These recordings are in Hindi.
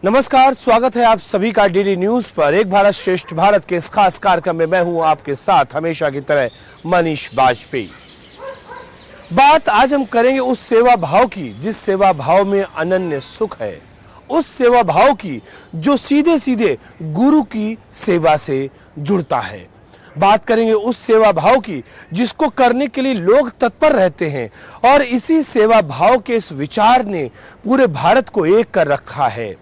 नमस्कार, स्वागत है आप सभी का डीडी न्यूज पर। एक भारत श्रेष्ठ भारत के इस खास कार्यक्रम में मैं हूं आपके साथ हमेशा की तरह मनीष बाजपेयी। बात आज हम करेंगे उस सेवा भाव की जिस सेवा भाव में अनन्य सुख है, उस सेवा भाव की जो सीधे सीधे गुरु की सेवा से जुड़ता है। बात करेंगे उस सेवा भाव की जिसको करने के लिए लोग तत्पर रहते हैं और इसी सेवा भाव के इस विचार ने पूरे भारत को एक कर रखा है।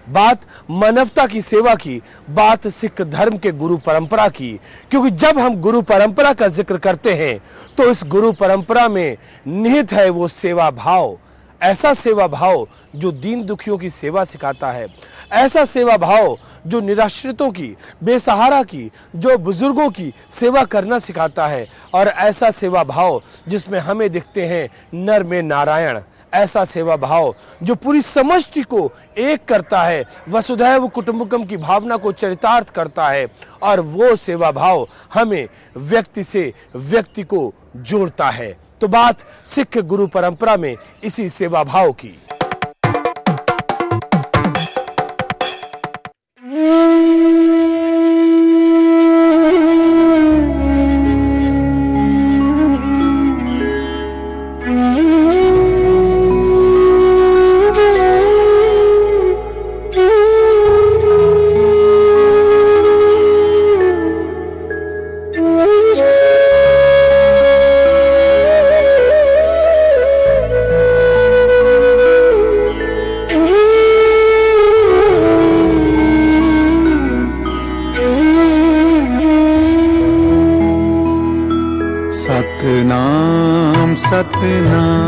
बात मानवता की सेवा की, बात सिख धर्म के गुरु परंपरा की, क्योंकि जब हम गुरु परंपरा का जिक्र करते हैं तो इस गुरु परंपरा में निहित है वो सेवा भाव, ऐसा सेवा भाव जो दीन दुखियों की सेवा सिखाता है, ऐसा सेवा भाव जो निराश्रितों की, बेसहारा की, जो बुजुर्गों की सेवा करना सिखाता है, और ऐसा सेवा भाव जिसमें हमें दिखते हैं नर में नारायण, ऐसा सेवा भाव जो पूरी समष्टि को एक करता है, वसुधैव कुटुंबकम की भावना को चरितार्थ करता है, और वो सेवा भाव हमें व्यक्ति से व्यक्ति को जोड़ता है। तो बात सिख गुरु परंपरा में इसी सेवा भाव की। सतनाम सतनाम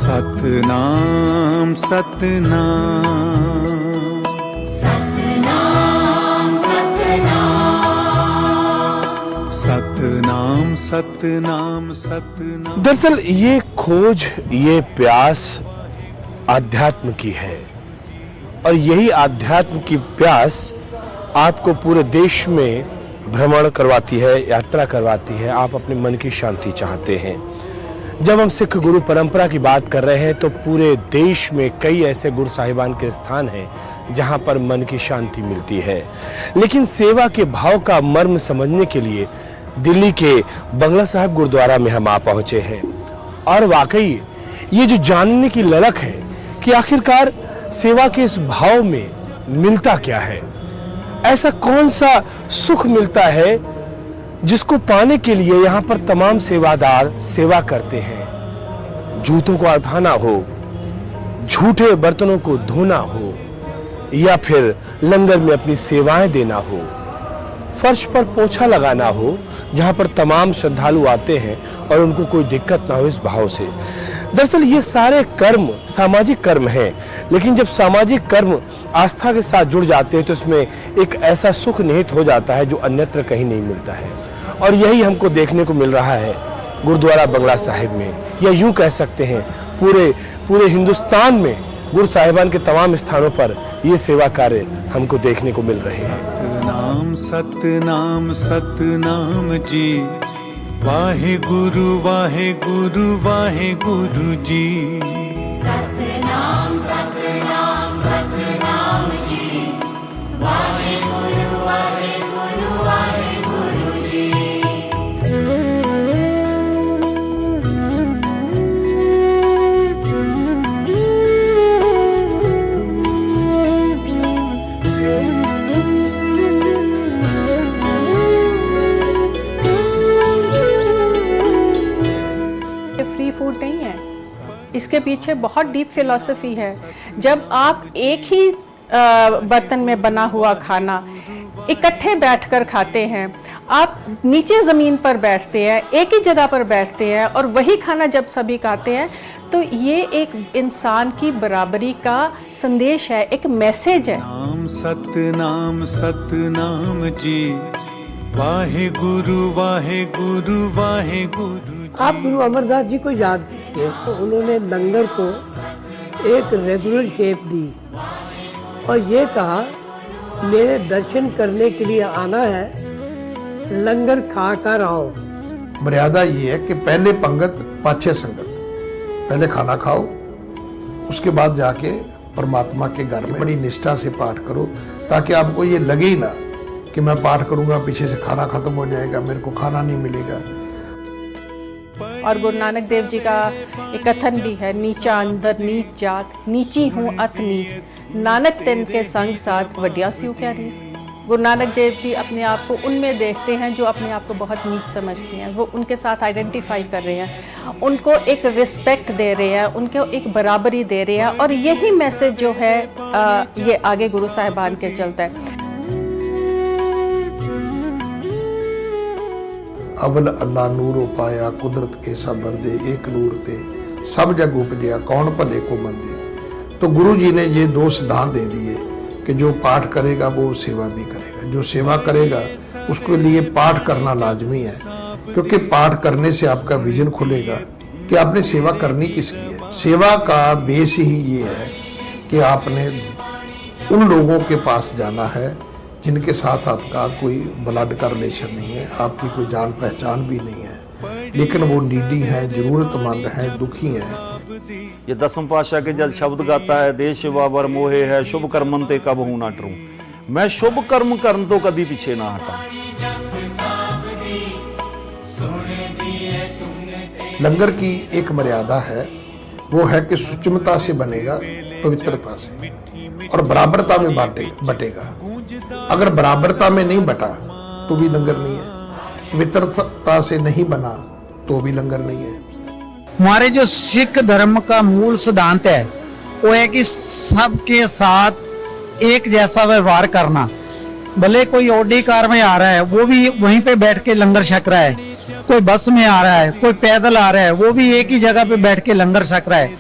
सतनाम सतनाम सतनाम सतनाम सतनाम। दरअसल ये खोज, ये प्यास आध्यात्म की है, और यही आध्यात्म की प्यास आपको पूरे देश में भ्रमण करवाती है, यात्रा करवाती है। आप अपने मन की शांति चाहते हैं। जब हम सिख गुरु परंपरा की बात कर रहे हैं तो पूरे देश में कई ऐसे गुरु साहिबान के स्थान हैं जहां पर मन की शांति मिलती है। लेकिन सेवा के भाव का मर्म समझने के लिए दिल्ली के बंगला साहिब गुरुद्वारा में हम आ पहुंचे हैं, और वाकई ये जो जानने की ललक है कि आखिरकार सेवा के इस भाव में मिलता क्या है, ऐसा कौन सा सुख मिलता है जिसको पाने के लिए यहाँ पर तमाम सेवादार सेवा करते हैं। जूतों को उठाना हो, झूठे बर्तनों को धोना हो, या फिर लंगर में अपनी सेवाएं देना हो, फर्श पर पोछा लगाना हो जहाँ पर तमाम श्रद्धालु आते हैं और उनको कोई दिक्कत ना हो, इस भाव से। दरअसल ये सारे कर्म सामाजिक कर्म हैं, लेकिन जब सामाजिक कर्म आस्था के साथ जुड़ जाते हैं तो इसमें एक ऐसा सुख निहित हो जाता है जो अन्यत्र कहीं नहीं मिलता है, और यही हमको देखने को मिल रहा है गुरुद्वारा बंगला साहिब में, या यूं कह सकते हैं पूरे हिंदुस्तान में गुरु साहिबान के तमाम स्थानों पर ये सेवा कार्य हमको देखने को मिल रहे हैं। सतनाम सतनाम सतनाम जी, वाहे गुरु जी। सतनाम सतनाम सतनाम जी, वाहे गुरु जी। फ्री फूड नहीं है, इसके पीछे बहुत डीप फिलॉसफी है। जब आप एक ही बर्तन में बना हुआ खाना इकट्ठे बैठकर खाते हैं, आप नीचे ज़मीन पर बैठते हैं, एक ही जगह पर बैठते हैं, और वही खाना जब सभी खाते हैं तो ये एक इंसान की बराबरी का संदेश है, एक मैसेज है। सतनाम सतनाम जी, वाहे गुरु आप गुरु अमरदास जी को जानते हैं, तो उन्होंने लंगर को एक रेगुलर शेप दी और ये कहा मेरे दर्शन करने के लिए आना है, लंगर खा कर आओ। मर्यादा ये है कि पहले पंगत पाछे संगत, पहले खाना खाओ, उसके बाद जाके परमात्मा के घर में बड़ी निष्ठा से पाठ करो, ताकि आपको ये लगे ही ना कि मैं पाठ करूंगा पीछे से खाना खत्म हो जाएगा, मेरे को खाना नहीं मिलेगा। और गुरु नानक देव जी का एक कथन भी है, नीचा अंदर नीच जात, नीची हूँ अत नीच, नानक तिन के संग साथ वड्या सियो क्या रीस। गुरु नानक देव जी अपने आप को उनमें देखते हैं जो अपने आप को बहुत नीच समझते हैं, वो उनके साथ आइडेंटिफाई कर रहे हैं, उनको एक रिस्पेक्ट दे रहे हैं, उनको एक बराबरी दे रहे हैं। और यही मैसेज जो है ये आगे गुरु साहिबान के चलता है। अवल अल्लाह नूर पाया, कुदरत के सब बंदे एक नूर ते, सब जग उपजया कौन भले को मंदे। तो गुरु जी ने ये 2 सिद्धांत दे दिए कि जो पाठ करेगा वो सेवा भी करेगा, जो सेवा करेगा उसके लिए पाठ करना लाजमी है, क्योंकि पाठ करने से आपका विजन खुलेगा कि आपने सेवा करनी किसकी है। सेवा का बेस ही ये है कि आपने उन लोगों के पास जाना है जिनके साथ आपका कोई ब्लड का रिलेशन नहीं है, आपकी कोई जान पहचान भी नहीं है, लेकिन वो नीडी है, जरूरतमंद है, दुखी है। ये 10वें पातशाह के जब शब्द गाता है, देश सेवा बर मोहे है, शुभ कर्मन ते कब हूं ना टरूं, मैं शुभ कर्म करन तो कभी पीछे ना हटा। लंगर की एक मर्यादा है, वो है कि सूक्ष्मता से बनेगा, पवित्रता से, और बराबरता में बटेगा। अगर बराबरता में नहीं बटा तो भी लंगर नहीं है, पवित्रता से नहीं बना तो भी लंगर नहीं है। हमारे जो सिख धर्म का मूल सिद्धांत है वो है कि सबके साथ एक जैसा व्यवहार करना। भले कोई ऑडी कार में आ रहा है वो भी वहीं पे बैठ के लंगर छक रहा है, कोई बस में आ रहा है, कोई पैदल आ रहा है वो भी एक ही जगह पे बैठ के लंगर छक रहा है।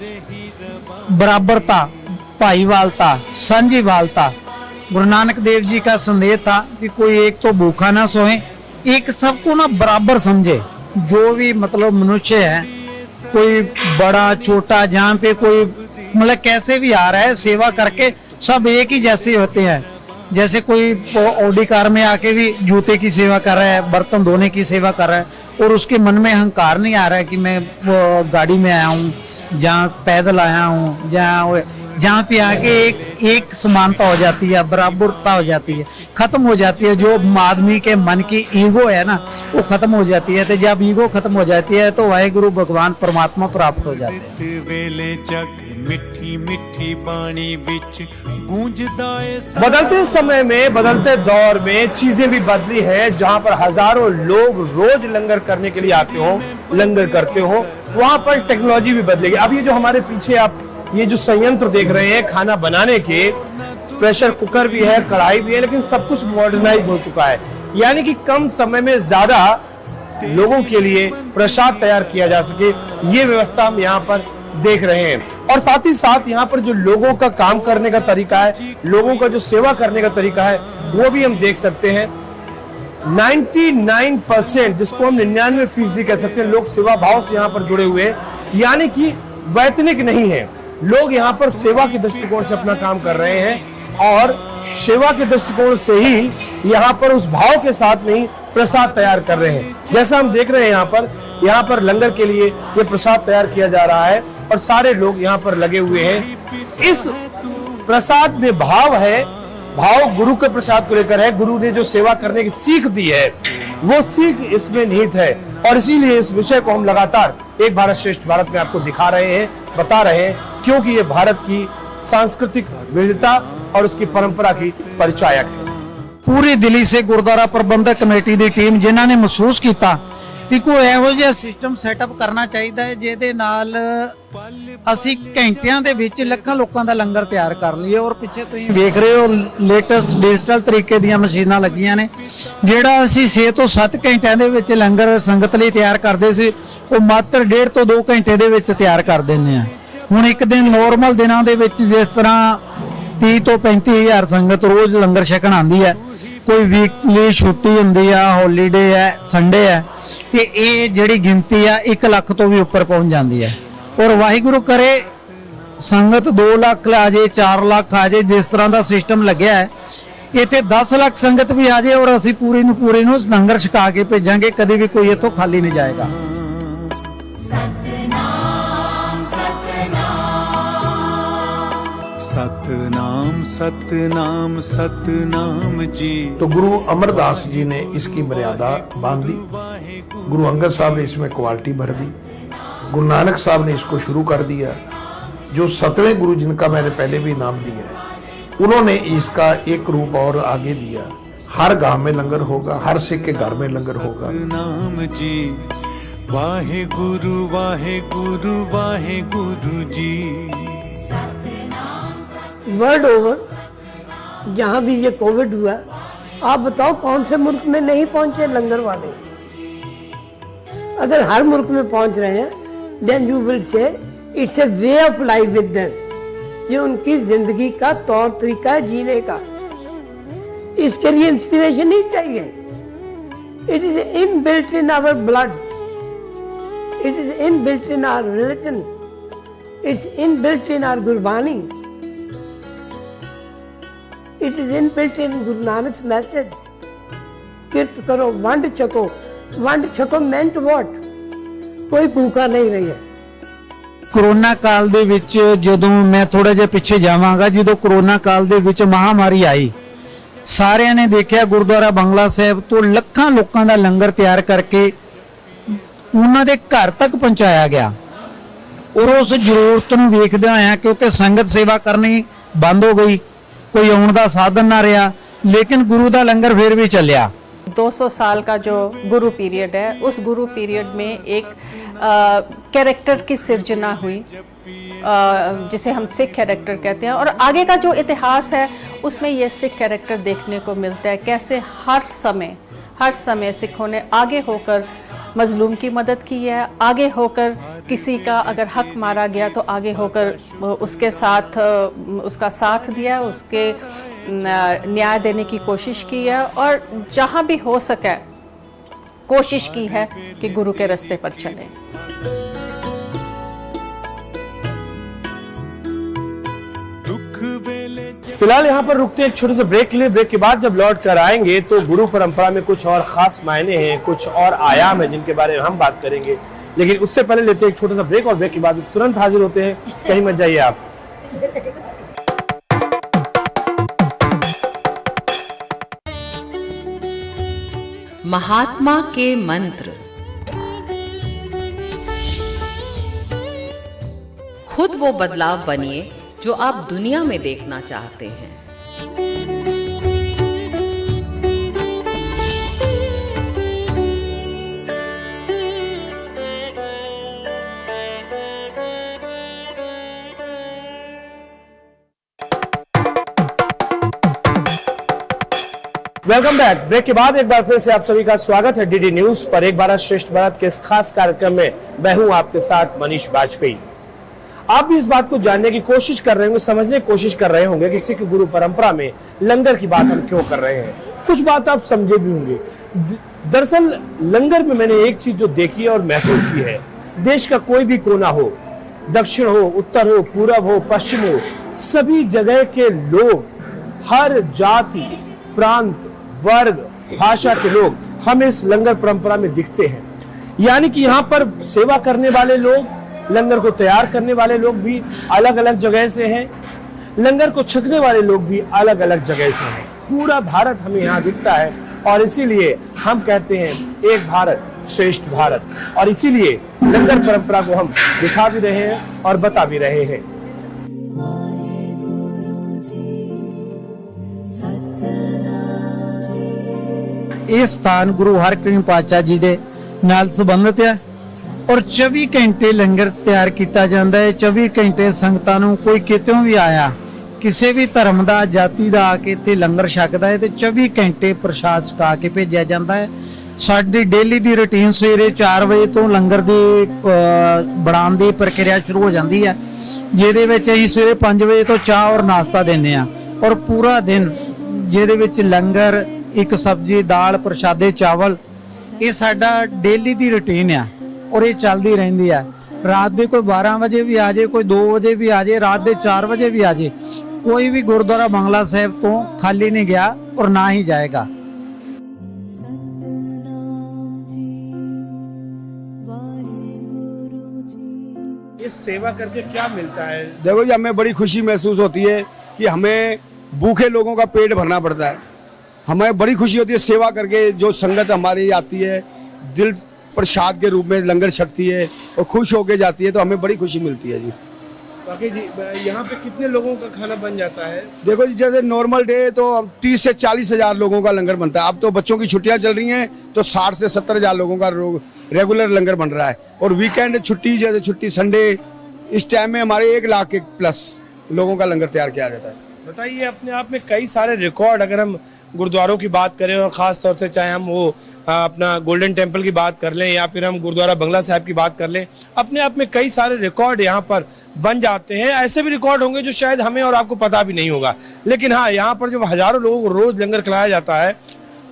बराबरता, भाईवालता, सांझीवालता। गुरु नानक देव जी का संदेश था कि कोई एक तो भूखा ना सोए, एक सबको ना बराबर समझे। जो भी मतलब मनुष्य है, कोई बड़ा छोटा, जहाँ पे कोई मतलब कैसे भी आ रहा है, सेवा करके सब एक ही जैसे होते हैं। जैसे कोई ऑडी कार में आके भी जूते की सेवा कर रहा है, बर्तन धोने की सेवा कर रहा है, और उसके मन में अहंकार नहीं आ रहा है कि मैं वो गाड़ी में आया हूँ, जहाँ पैदल आया हूँ, जहाँ पे आके एक समानता हो जाती है, बराबरता हो जाती है, खत्म हो जाती है। जो आदमी के मन की ईगो है ना, वो खत्म हो जाती है। तो जब ईगो खत्म हो जाती है तो वाहेगुरु भगवान परमात्मा प्राप्त हो जाते हैं। वेले जग मिठी मिठी बाणी विच गूंजदा है। बदलते समय में, बदलते दौर में चीजें भी बदली हैं। जहां पर हजारों लोग रोज लंगर करने के लिए आते हो, लंगर करते हो, वहां पर टेक्नोलॉजी भी बदलेगी। अब ये जो हमारे पीछे आप ये जो संयंत्र देख रहे हैं खाना बनाने के, प्रेशर कुकर भी है, कढ़ाई भी है, लेकिन सब कुछ मॉडर्नाइज हो चुका है। यानी कि कम समय में ज्यादा लोगों के लिए प्रसाद तैयार किया जा सके, ये व्यवस्था हम यहाँ पर देख रहे हैं। और साथ ही साथ यहाँ पर जो लोगों का काम करने का तरीका है, लोगों का जो सेवा करने का तरीका है, वो भी हम देख सकते हैं। 99%, जिसको हम 99% कह सकते हैं, लोग सेवा भाव से यहाँ पर जुड़े हुए हैं। यानी कि वैतनिक नहीं है, लोग यहाँ पर सेवा के दृष्टिकोण से अपना काम कर रहे हैं, और सेवा के दृष्टिकोण से ही यहाँ पर उस भाव के साथ में ही प्रसाद तैयार कर रहे हैं। जैसा हम देख रहे हैं यहाँ पर लंगर के लिए ये प्रसाद तैयार किया जा रहा है, और सारे लोग यहाँ पर लगे हुए हैं। इस प्रसाद में भाव है, भाव गुरु के प्रसाद को लेकर है। गुरु ने जो सेवा करने की सीख दी है, वो सीख इसमें निहित है, और इसीलिए इस विषय को हम लगातार एक भारत श्रेष्ठ भारत में आपको दिखा रहे हैं, बता रहे हैं, क्योंकि ये भारत की सांस्कृतिक विविधता और उसकी परंपरा की परिचायक है। पूरी दिल्ली से गुरुद्वारा प्रबंधक कमेटी की टीम जिन्हों ने महसूस किया कि कोई ਇਹੋ ਜਿਹਾ सिस्टम सैटअप करना चाहिए है ਜਿਹਦੇ ਨਾਲ ਅਸੀਂ ਘੰਟਿਆਂ ਦੇ ਵਿੱਚ ਲੱਖਾਂ ਲੋਕਾਂ ਦਾ ਲੰਗਰ ਤਿਆਰ ਕਰ ਲਈਏ। ਔਰ ਪਿੱਛੇ ਤੁਸੀਂ ਵੇਖ ਰਹੇ ਹੋ ਲੇਟੈਸਟ ਡਿਜੀਟਲ ਤਰੀਕੇ ਦੀਆਂ ਮਸ਼ੀਨਾਂ ਲੱਗੀਆਂ ਨੇ, ਜਿਹੜਾ ਅਸੀਂ 6 ਤੋਂ 7 ਘੰਟਿਆਂ ਦੇ ਵਿੱਚ ਲੰਗਰ ਸੰਗਤ ਲਈ ਤਿਆਰ ਕਰਦੇ ਸੀ, ਉਹ ਮਾਤਰ 1.5 ਤੋਂ 2 ਘੰਟੇ ਦੇ ਵਿੱਚ ਤਿਆਰ ਕਰ ਦਿੰਦੇ ਆ। ਹੁਣ ਇੱਕ ਦਿਨ ਨੋਰਮਲ ਦਿਨਾਂ ਦੇ ਵਿੱਚ ਜਿਸ ਤਰ੍ਹਾਂ 30 ਤੋਂ 35,000 ਸੰਗਤ ਰੋਜ਼ ਲੰਗਰ ਛਕਣ ਆਉਂਦੀ ਹੈ, ਕੋਈ ਵੀਕਲੀ ਛੁੱਟੀ ਹੁੰਦੀ ਆ, ਹੌਲੀਡੇ ਹੈ, ਸੰਡੇ ਹੈ, ਤੇ ਇਹ ਜਿਹੜੀ ਗਿਣਤੀ ਆ 1 ਲੱਖ ਤੋਂ ਵੀ ਉੱਪਰ ਪਹੁੰਚ ਜਾਂਦੀ ਹੈ। ਔਰ ਵਾਹਿਗੁਰੂ ਕਰੇ ਸੰਗਤ 2 ਲੱਖ ਆ ਜੇ, 4 ਲੱਖ ਆ ਜੇ, ਜਿਸ ਤਰ੍ਹਾਂ ਦਾ ਸਿਸਟਮ ਲੱਗਿਆ ਹੈ, ਇੱਥੇ 10 ਲੱਖ ਸੰਗਤ ਵੀ ਆ ਜਾਏ ਔਰ ਅਸੀਂ ਪੂਰੇ ਨੂੰ ਲੰਗਰ ਛਕਾ ਕੇ ਭੇਜਾਂਗੇ, ਕਦੇ ਵੀ ਕੋਈ ਇੱਥੋਂ ਖਾਲੀ ਨਹੀਂ ਜਾਏਗਾ। सतनाम सतनाम सतनाम जी। तो गुरु अमरदास जी ने इसकी मर्यादा बांध दी, गुरु अंगद साहब ने इसमें क्वालिटी भर दी, गुरु नानक साहब ने इसको शुरू कर दिया। जो 7वें गुरु जिनका मैंने पहले भी नाम दिया है, उन्होंने इसका एक रूप और आगे दिया। हर गांव में लंगर होगा, हर सिख के घर में लंगर होगा। नाम जी वाहे गुरु जी। वर्ल्ड ओवर जहाँ भी ये कोविड हुआ, आप बताओ कौन से मुल्क में नहीं पहुंचे लंगर वाले। अगर हर मुल्क में पहुंच रहे हैं, then you will say it's a way of life with them. ये उनकी जिंदगी का तौर तरीका है जीने का। इसके लिए इंस्पिरेशन नहीं चाहिए। It is inbuilt in our blood, it is inbuilt in our religion, it's inbuilt in our Gurbani, it is inbuilt in Guru Nanak message. किरत करो, वंड छको। वंड छको मेंट व्हाट? कोई भूखा नहीं रही है। कोरोना काल ਦੇ ਵਿੱਚ ਜਦੋਂ ਮੈਂ ਥੋੜਾ ਜਿਹਾ ਪਿੱਛੇ ਜਾਵਾਂਗਾ, ਜਦੋਂ ਕੋਰੋਨਾ ਕਾਲ ਦੇ ਵਿੱਚ ਮਹਾਮਾਰੀ ਆਈ, ਸਾਰਿਆਂ ਨੇ ਦੇਖਿਆ ਗੁਰਦੁਆਰਾ ਬੰਗਲਾ ਸਾਹਿਬ ਤੋਂ ਲੱਖਾਂ ਲੋਕਾਂ ਦਾ ਲੰਗਰ ਤਿਆਰ ਕਰਕੇ ਉਹਨਾਂ ਦੇ ਘਰ ਤੱਕ ਪਹੁੰਚਾਇਆ ਗਿਆ। ਔਰ ਉਸ ਜ਼ਰੂਰਤ ਨੂੰ ਵੇਖਦੇ ਹੋਇਆ, ਕਿਉਂਕਿ ਸੰਗਤ ਸੇਵਾ ਕਰਨੀ ਬੰਦ ਹੋ ਗਈ, कोई आने का साधन ना रहा, लेकिन गुरु का लंगर फिर भी चलिया। 200 साल का जो गुरु पीरियड है, उस गुरु पीरियड में एक कैरेक्टर की सिर्जना हुई, जिसे हम सिख कैरेक्टर कहते हैं। और आगे का जो इतिहास है उसमें ये सिख कैरेक्टर देखने को मिलता है, कैसे हर समय सिखों ने आगे होकर मजलूम की मदद की है, आगे होकर किसी का अगर हक मारा गया तो आगे होकर उसके साथ उसका साथ दिया, उसके न्याय देने की कोशिश की है, और जहाँ भी हो सके कोशिश की है कि गुरु के रास्ते पर चले। फिलहाल यहाँ पर रुकते हैं एक छोटे से ब्रेक के लिए। ब्रेक के बाद जब लौट कर आएंगे तो गुरु परंपरा में कुछ और खास मायने हैं, कुछ और आयाम है जिनके बारे में हम बात करेंगे। लेकिन उससे पहले लेते हैं एक छोटा सा ब्रेक, और ब्रेक के बाद तुरंत हाजिर होते हैं। कहीं मत जाइए आप। महात्मा के मंत्र। खुद वो बदलाव बनिए जो आप दुनिया में देखना चाहते हैं। Welcome back. ब्रेक के बाद एक बार फिर से आप सभी का स्वागत है डीडी न्यूज पर। एक भारत श्रेष्ठ भारत के इस खास कार्यक्रम में मैं हूं आपके साथ मनीष बाजपेयी। आप भी इस बात को जानने की कोशिश कर रहे होंगे, समझने की कोशिश कर रहे होंगे कि सिख गुरु परंपरा में लंगर की बात हम क्यों कर रहे हैं। कुछ बात आप समझे भी होंगे। दरअसल लंगर में मैंने एक चीज जो देखी है और महसूस की है, देश का कोई भी कोना हो, दक्षिण हो, उत्तर हो, पूरब हो, पश्चिम हो, सभी जगह के लोग, हर जाति, प्रांत, वर्ग, भाषा के लोग हमें इस लंगर परंपरा में दिखते हैं। यानी कि यहाँ पर सेवा करने वाले लोग, लंगर को तैयार करने वाले लोग भी अलग अलग जगह से हैं, लंगर को छकने वाले लोग भी अलग अलग जगह से हैं। पूरा भारत हमें यहाँ दिखता है, और इसीलिए हम कहते हैं एक भारत श्रेष्ठ भारत। और इसीलिए लंगर परंपरा को हम दिखा भी रहे हैं और बता भी रहे हैं। ਇਹ ਸਥਾਨ ਗੁਰੂ ਹਰਕ੍ਰਿਸ਼ਨ ਪਾਤਸ਼ਾਹ ਜੀ ਦੇ ਨਾਲ ਸੰਬੰਧਿਤ ਹੈ, ਔਰ 24 ਘੰਟੇ ਲੰਗਰ ਤਿਆਰ ਕੀਤਾ ਜਾਂਦਾ ਹੈ। 24 ਘੰਟੇ ਸੰਗਤਾਂ ਨੂੰ ਕੋਈ ਕਿਤੋਂ ਵੀ ਆਇਆ, ਕਿਸੇ ਵੀ ਧਰਮ ਦਾ, ਜਾਤੀ ਦਾ ਆ ਕੇ ਇੱਥੇ ਲੰਗਰ ਛਕਦਾ ਹੈ ਤੇ 24 ਘੰਟੇ ਪ੍ਰਸ਼ਾਦ ਛਕਾ ਕੇ ਭੇਜਿਆ ਜਾਂਦਾ ਹੈ। ਸਾਡੀ ਡੇਲੀ ਦੀ ਰੁਟੀਨ ਸਵੇਰੇ 4 ਵਜੇ ਤੋਂ ਲੰਗਰ ਦੀ ਬਣਾਉਣ ਦੀ ਪ੍ਰਕਿਰਿਆ ਸ਼ੁਰੂ ਹੋ ਜਾਂਦੀ ਹੈ, ਜਿਹਦੇ ਵਿੱਚ ਅਸੀਂ ਸਵੇਰੇ 5 ਵਜੇ ਤੋਂ ਚਾਹ ਔਰ ਨਾਸ਼ਤਾ ਦਿੰਦੇ ਆ, ਔਰ ਪੂਰਾ ਦਿਨ ਜਿਹਦੇ ਵਿੱਚ ਲੰਗਰ, ਇੱਕ ਸਬਜ਼ੀ, ਦਾਲ, ਪ੍ਰਸ਼ਾਦੇ, ਚਾਵਲ, ਇਹ ਸਾਡਾ ਡੇਲੀ ਦੀ ਰੁਟੀਨ ਆ, ਔਰ ਇਹ ਚੱਲਦੀ ਰਹਿੰਦੀ ਆ। ਰਾਤ ਦੇ ਕੋਈ 12 ਵਜੇ ਵੀ ਆ ਜਾਏ, ਕੋਈ 2 ਵਜੇ ਵੀ ਆ ਜਾਏ, ਰਾਤ ਦੇ 4 ਵਜੇ ਵੀ ਆ ਜਾਏ, कोई भी गुरुद्वारा बंगला साहिब तो खाली नहीं गया और ना ही जाएगा। ये सेवा करके क्या मिलता है? देखो जी, हमें बड़ी खुशी महसूस होती है कि हमें भूखे लोगों का पेट भरना पड़ता है। हमें बड़ी खुशी होती है सेवा करके, जो संगत हमारी आती है दिल प्रसाद के रूप में लंगर छकती है और खुश होके जाती है, तो हमें बड़ी खुशी मिलती है जी। बाकी जी यहाँ पे कितने लोगों का खाना बन जाता है? देखो जी, जैसे नॉर्मल डे तो 30 से 40 हजार लोगों का लंगर बनता है। अब तो बच्चों की छुट्टियां चल रही हैं तो 60 से 70 हजार लोगों का रेगुलर लंगर बन रहा है। और वीकेंड छुट्टी, जैसे छुट्टी संडे, इस टाइम में हमारे 1 लाख के प्लस लोगों का लंगर तैयार किया जाता है। बताइए, अपने आप में कई सारे रिकॉर्ड, अगर हम गुरुद्वारों की बात करें और ख़ास तौर से चाहे हम वो अपना गोल्डन टेम्पल की बात कर लें या फिर हम गुरुद्वारा बंगला साहिब की बात कर लें, अपने आप में कई सारे रिकॉर्ड यहाँ पर बन जाते हैं। ऐसे भी रिकॉर्ड होंगे जो शायद हमें और आपको पता भी नहीं होगा, लेकिन हाँ, यहाँ पर जब हजारों लोगों को रोज लंगर खिलाया जाता है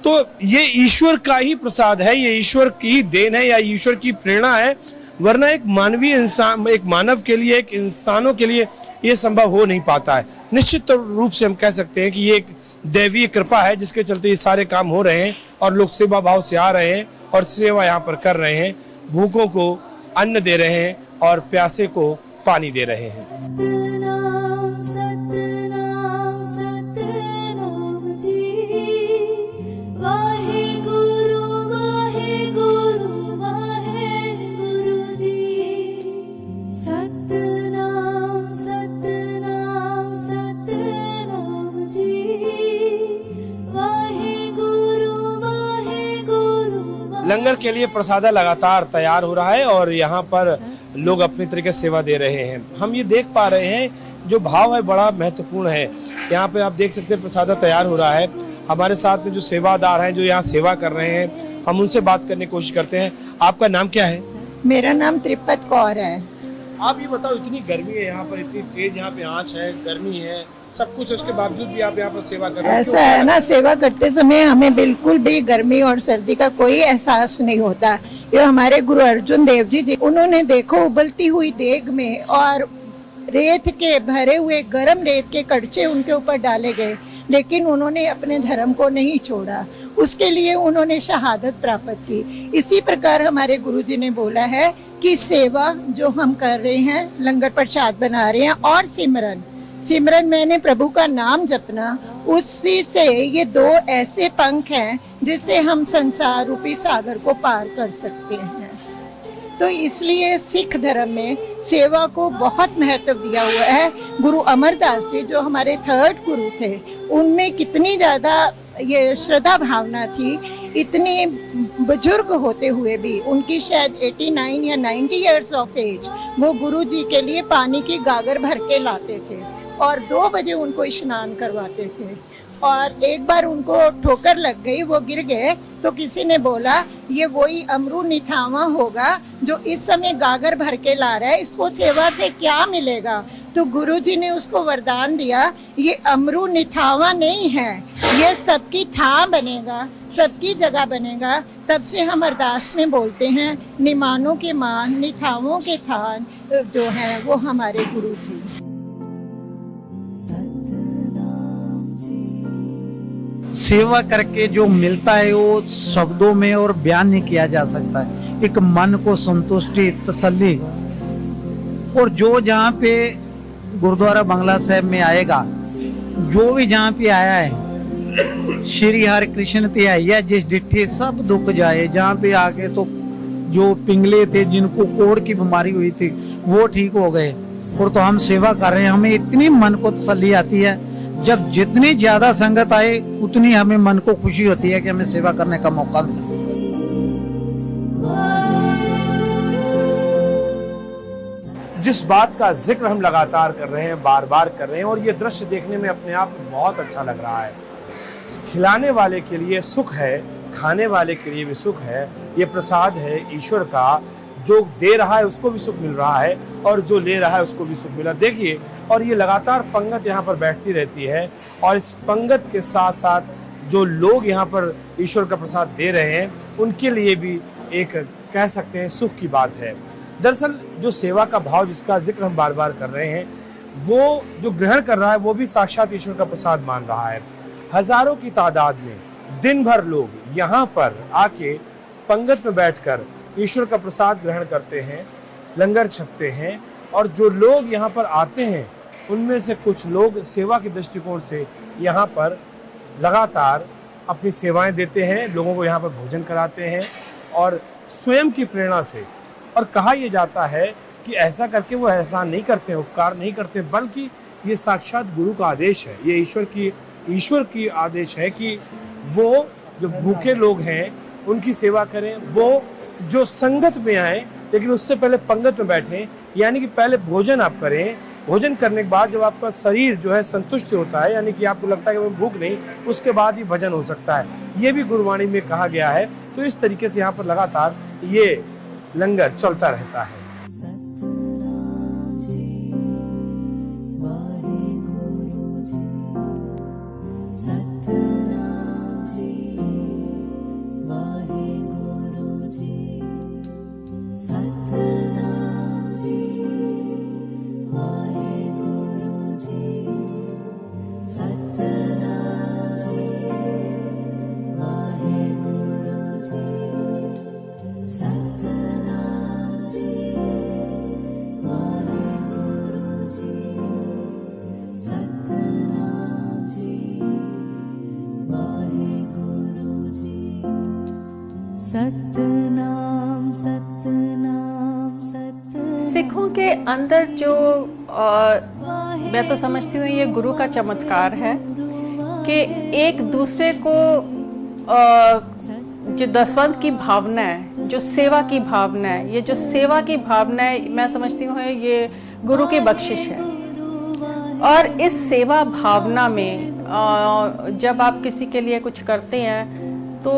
तो ये ईश्वर का ही प्रसाद है, ये ईश्वर की ही देन है या ईश्वर की प्रेरणा है। वरना एक मानवीय इंसान, एक मानव के लिए, एक इंसानों के लिए ये संभव हो नहीं पाता है। निश्चित रूप से हम कह सकते हैं कि ये एक दैवीय कृपा है जिसके चलते ये सारे काम हो रहे हैं और लोग सेवा भाव से आ रहे हैं और सेवा यहाँ पर कर रहे हैं। भूखों को अन्न दे रहे हैं और प्यासे को पानी दे रहे हैं। सतनाम सतनाम सतनाम जी, वाहे गुरु जी। सतनाम सतनाम सतनाम जी, वाहे गुरु लंगर के लिए प्रसादा लगातार तैयार हो रहा है और यहाँ पर लोग अपनी तरीके से सेवा दे रहे हैं। हम ये देख पा रहे हैं, जो भाव है बड़ा महत्वपूर्ण है। यहाँ पे आप देख सकते हैं प्रसादा तैयार हो रहा है। हमारे साथ में जो सेवादार हैं, जो यहाँ सेवा कर रहे हैं, हम उनसे बात करने की कोशिश करते हैं। आपका नाम क्या है? मेरा नाम त्रिपत कौर है। आप ये बताओ, इतनी गर्मी है यहाँ पर, इतनी तेज यहाँ पे आँच है, गर्मी है, सब कुछ, उसके बावजूद भी आप यहाँ पर सेवा कर रहे हैं। ऐसा है ना, सेवा करते समय हमें बिल्कुल भी गर्मी और सर्दी का कोई एहसास नहीं होता। ये हमारे गुरु अर्जुन देव जी, उन्होंने देखो उबलती हुई देग में और रेत के भरे हुए गर्म रेत के कड़चे उनके ऊपर डाले गए, लेकिन उन्होंने अपने धर्म को नहीं छोड़ा। उसके लिए उन्होंने शहादत प्राप्त की। इसी प्रकार हमारे गुरुजी ने बोला है कि सेवा जो हम कर रहे हैं, लंगर प्रसाद बना रहे हैं और सिमरन मैंने प्रभु का नाम जपना, उसी से ये 2 ऐसे पंख हैं जिससे हम संसार रूपी सागर को पार कर सकते हैं। तो इसलिए सिख धर्म में सेवा को बहुत महत्व दिया हुआ है। गुरु अमरदास जी जो हमारे 3rd गुरु थे, उनमें कितनी ज्यादा ये श्रद्धा भावना थी। इतने बुजुर्ग होते हुए भी, उनकी शायद 89 या 90 इयर्स ऑफ एज, वो गुरु जी के लिए पानी की गागर भर के लाते थे और 2 बजे उनको स्नान करवाते थे। और एक बार उनको ठोकर लग गई, वो गिर गए, तो किसी ने बोला ये वही अमरू निथावा होगा जो इस समय गागर भर के ला रहा है, इसको सेवा से क्या मिलेगा। तो गुरुजी ने उसको वरदान दिया, ये अमरू निथावा नहीं है, ये सबकी थां बनेगा, सबकी जगह बनेगा। तब से हम अरदास में बोलते हैं, निमानों के मान, निथावों के थान जो है वो हमारे गुरुजी। सेवा करके जो मिलता है वो शब्दों में और बयान नहीं किया जा सकता है। एक मन को संतुष्टि, तसल्ली। और जो जहाँ पे गुरुद्वारा बंगला साहिब में आएगा, जो भी जहाँ पे आया है, श्री हरि कृष्ण ते आइया जिस डिठे सब दुख जाए। जहाँ पे आके तो जो पिंगले थे, जिनको कोढ़ की बीमारी हुई थी, वो ठीक हो गए। और तो हम सेवा कर रहे हैं, हमें इतनी मन को तसल्ली आती है। जब जितनी ज्यादा संगत आए, उतनी हमें मन को खुशी होती है कि हमें सेवा करने का मौका मिला। जिस बात का जिक्र हम लगातार कर रहे हैं, बार बार कर रहे हैं, और ये दृश्य देखने में अपने आप में बहुत अच्छा लग रहा है। खिलाने वाले के लिए सुख है, खाने वाले के लिए भी सुख है। ये प्रसाद है ईश्वर का, जो दे रहा है उसको भी सुख मिल रहा है और जो ले रहा है उसको भी सुख मिला। देखिए, और ये लगातार पंगत यहाँ पर बैठती रहती है और इस पंगत के साथ साथ जो लोग यहाँ पर ईश्वर का प्रसाद दे रहे हैं, उनके लिए भी एक कह सकते हैं सुख की बात है। दरअसल जो सेवा का भाव जिसका जिक्र हम बार बार कर रहे हैं, वो जो ग्रहण कर रहा है वो भी साक्षात ईश्वर का प्रसाद मान रहा है। हजारों की तादाद में दिन भर लोग यहाँ पर आके पंगत में बैठकर ईश्वर का प्रसाद ग्रहण करते हैं, लंगर छकते हैं। और जो लोग यहाँ पर आते हैं उनमें से कुछ लोग सेवा के दृष्टिकोण से यहाँ पर लगातार अपनी सेवाएं देते हैं, लोगों को यहाँ पर भोजन कराते हैं और स्वयं की प्रेरणा से। और कहा यह जाता है कि ऐसा करके वो एहसान नहीं करते, उपकार नहीं करते, बल्कि ये साक्षात गुरु का आदेश है, ये ईश्वर की आदेश है कि वो जो भूखे लोग हैं उनकी सेवा करें, वो जो संगत में आए लेकिन उससे पहले पंगत में बैठें, यानी कि पहले भोजन आप करें। भोजन करने के बाद जब आपका शरीर जो है संतुष्ट होता है, यानी कि आपको लगता है कि मैं भूख नहीं, उसके बाद ही भजन हो सकता है। ये भी गुरुवाणी में कहा गया है। तो इस तरीके से यहाँ पर लगातार ये लंगर चलता रहता है। सतनाम जी वाहेगुरु जी, सतनाम जी वाहेगुरु जी, सतनाम जी वाहेगुरु जी, सतनाम जी वाहेगुरु जी, सतनाम जी वाहेगुरु जी, सतनाम जी वाहेगुरु जी, सतनाम सतनाम सतनाम। सिखों के अंदर जो मैं तो समझती हूँ ये गुरु का चमत्कार है कि एक दूसरे को जो दसवंत की भावना है, जो सेवा की भावना है, ये जो सेवा की भावना है मैं समझती हूँ ये गुरु की बख्शिश है। और इस सेवा भावना में जब आप किसी के लिए कुछ करते हैं तो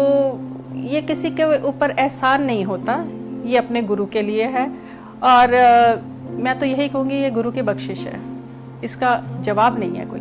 ये किसी के ऊपर एहसान नहीं होता, ये अपने गुरु के लिए है। और मैं तो यही कहूँगी ये गुरु की बख्शिश है, इसका जवाब नहीं है कोई।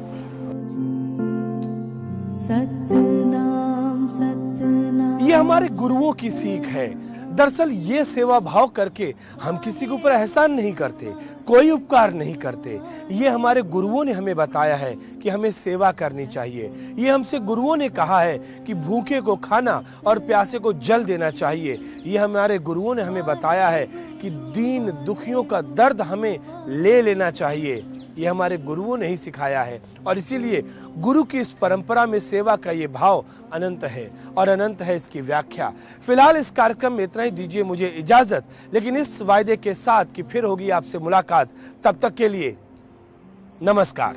सतनाम सतनाम। ये हमारे गुरुओं की सीख है। दरअसल ये सेवा भाव करके हम किसी के ऊपर एहसान नहीं करते, कोई उपकार नहीं करते। ये हमारे गुरुओं ने हमें बताया है कि हमें सेवा करनी चाहिए। ये हमसे गुरुओं ने कहा है कि भूखे को खाना और प्यासे को जल देना चाहिए। ये हमारे गुरुओं ने हमें बताया है कि दीन दुखियों का दर्द हमें ले लेना चाहिए। ये हमारे गुरुओं ने ही सिखाया है। और इसीलिए गुरु की इस परंपरा में सेवा का ये भाव अनंत है और अनंत है इसकी व्याख्या। फिलहाल इस कार्यक्रम में इतना ही, दीजिए मुझे इजाजत, लेकिन इस वायदे के साथ कि फिर होगी आपसे मुलाकात। तब तक के लिए नमस्कार।